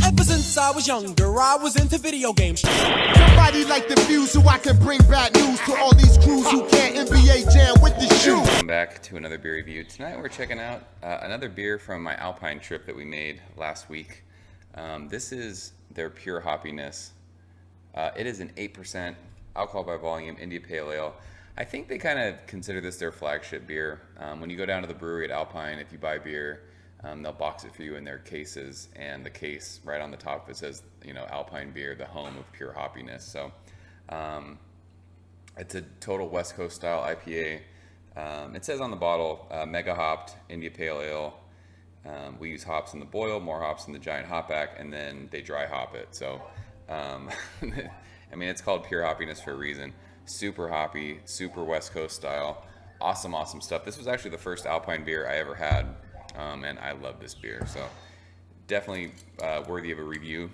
Ever since I was younger, I was into video games. Somebody like the Fuse so I can bring bad news to all these crews who can't NBA jam with the shoe. Welcome back to another beer review. Tonight we're checking out another beer from my Alpine trip that we made last week. This is their Pure Hoppiness. It is an 8% alcohol by volume India Pale Ale. I think they kind of consider this their flagship beer. When you go down to the brewery at Alpine, if you buy beer, they'll box it for you in their cases, and the case right on the top it says, you know, Alpine beer, the home of pure hoppiness. So it's a total West Coast style IPA. It says on the bottle, mega hopped India Pale Ale. We use hops in the boil, more hops in the giant hop back, and then they dry hop it. So I mean, it's called Pure Hoppiness for a reason. Super hoppy, super West Coast style. Awesome stuff. This was actually the first Alpine beer I ever had. And I love this beer, so definitely worthy of a review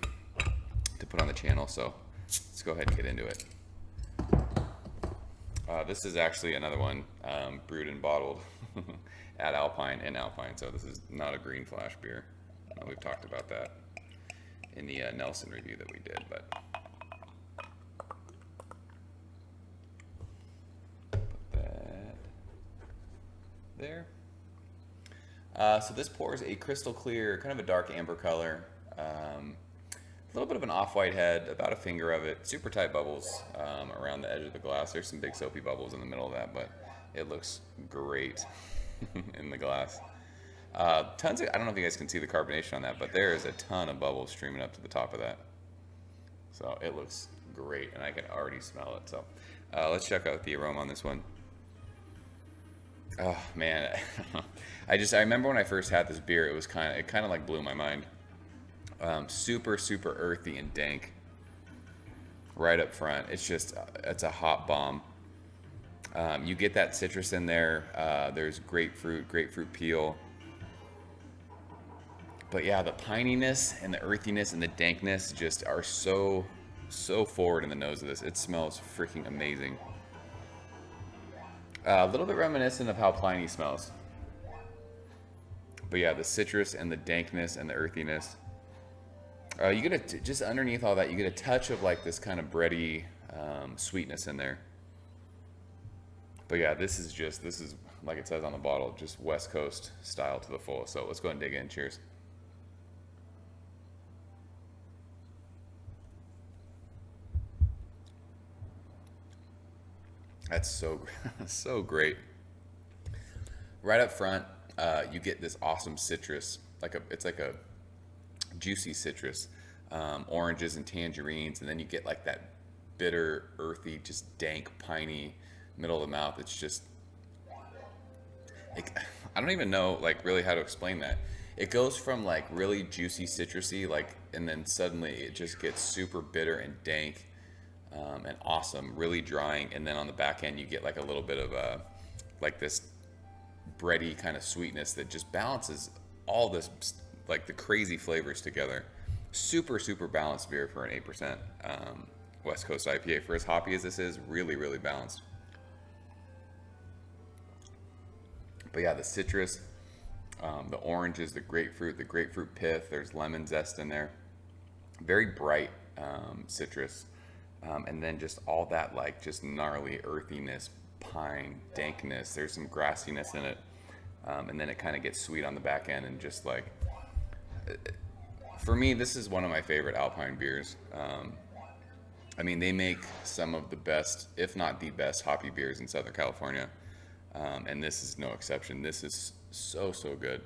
to put on the channel. So let's go ahead and get into it. This is actually another one brewed and bottled at Alpine in Alpine, so this is not a green flash beer. We've talked about that in the Nelson review that we did, but put that there. So this pours a crystal clear, kind of a dark amber color, a little bit of an off-white head, about a finger of it, super tight bubbles around the edge of the glass. There's some big soapy bubbles in the middle of that, but it looks great in the glass. Tons of, I don't know if you guys can see the carbonation on that, but there is a ton of bubbles streaming up to the top of that. So it looks great, and I can already smell it. So let's check out the aroma on this one. Oh man, I remember when I first had this beer, it kind of like blew my mind. Super earthy and dank right up front. It's a hop bomb. You get that citrus in there. There's grapefruit peel. But yeah, the pininess and the earthiness and the dankness just are so forward in the nose of this. It smells freaking amazing. A little bit reminiscent of how Pliny smells. But yeah, the citrus and the dankness and the earthiness. You get just underneath all that, you get a touch of like this kind of bready sweetness in there. But yeah, this is like it says on the bottle, just West Coast style to the full. So let's go ahead and dig in. Cheers. That's so great. Right up front, you get this awesome citrus, it's like a juicy citrus, oranges and tangerines, and then you get like that bitter, earthy, just dank, piney middle of the mouth. It's just, I don't even know like really how to explain that. It goes from like really juicy, citrusy, and then suddenly it just gets super bitter and dank. And awesome, really drying, and then on the back end you get like a little bit of like this bready kind of sweetness that just balances all this, like the crazy flavors together. Super balanced beer for an 8% West Coast IPA. For as hoppy as this is, really balanced. But yeah, the citrus, the oranges, the grapefruit pith, there's lemon zest in there. Very bright citrus. And then just all that like just gnarly earthiness, pine, dankness. There's some grassiness in it. And then it kind of gets sweet on the back end, and just like, for me, this is one of my favorite Alpine beers. I mean, they make some of the best, if not the best, hoppy beers in Southern California. And this is no exception. This is so good.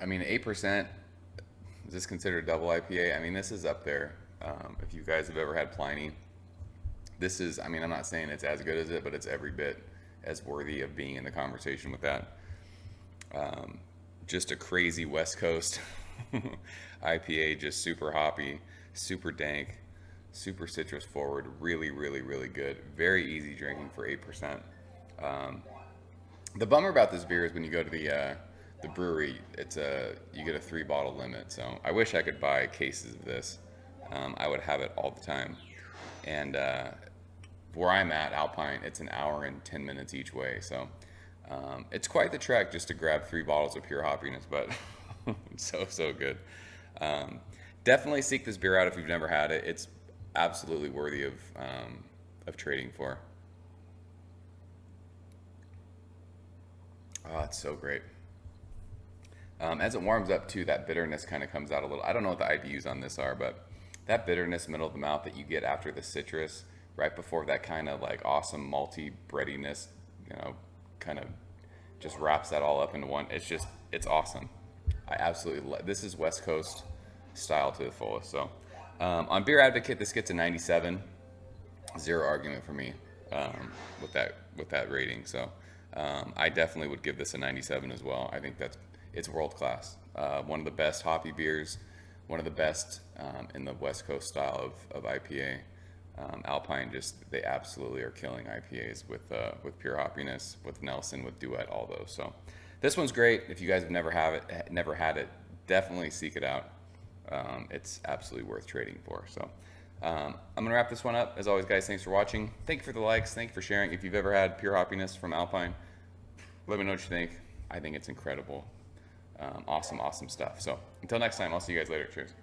I mean, 8%. Is this considered a double IPA? I mean, this is up there. If you guys have ever had Pliny, this is, I mean, I'm not saying it's as good as it, but it's every bit as worthy of being in the conversation with that. Just a crazy West Coast IPA, just super hoppy, super dank, super citrus forward, really good. Very easy drinking for 8%. The bummer about this beer is when you go to the brewery, you get a 3-bottle limit. So I wish I could buy cases of this. I would have it all the time. And where I'm at, Alpine, it's an hour and 10 minutes each way. So It's quite the trek just to grab 3 bottles of pure Hoppiness, but it's so good. Definitely seek this beer out if you've never had it. It's absolutely worthy of trading for. Oh, it's so great. As it warms up too, that bitterness kind of comes out a little. I don't know what the IBUs on this are, but that bitterness middle of the mouth that you get after the citrus, right before that kind of like awesome malty breadiness, kind of just wraps that all up into one. It's awesome. I absolutely love. This is West Coast style to the fullest. So on Beer Advocate, this gets a 97. Zero argument for me with that rating. So I definitely would give this a 97 as well. I think it's world class. One of the best hoppy beers, one of the best in the West Coast style of IPA. Alpine they absolutely are killing IPAs with pure Hoppiness, with Nelson, with Duet, all those. So this one's great. If you guys have never had it, definitely seek it out. It's absolutely worth trading for. So I'm gonna wrap this one up. As always, guys, thanks for watching. Thank you for the likes. Thank you for sharing. If you've ever had pure Hoppiness from Alpine, let me know what you think. I think it's incredible. Awesome stuff. So until next time, I'll see you guys later. Cheers.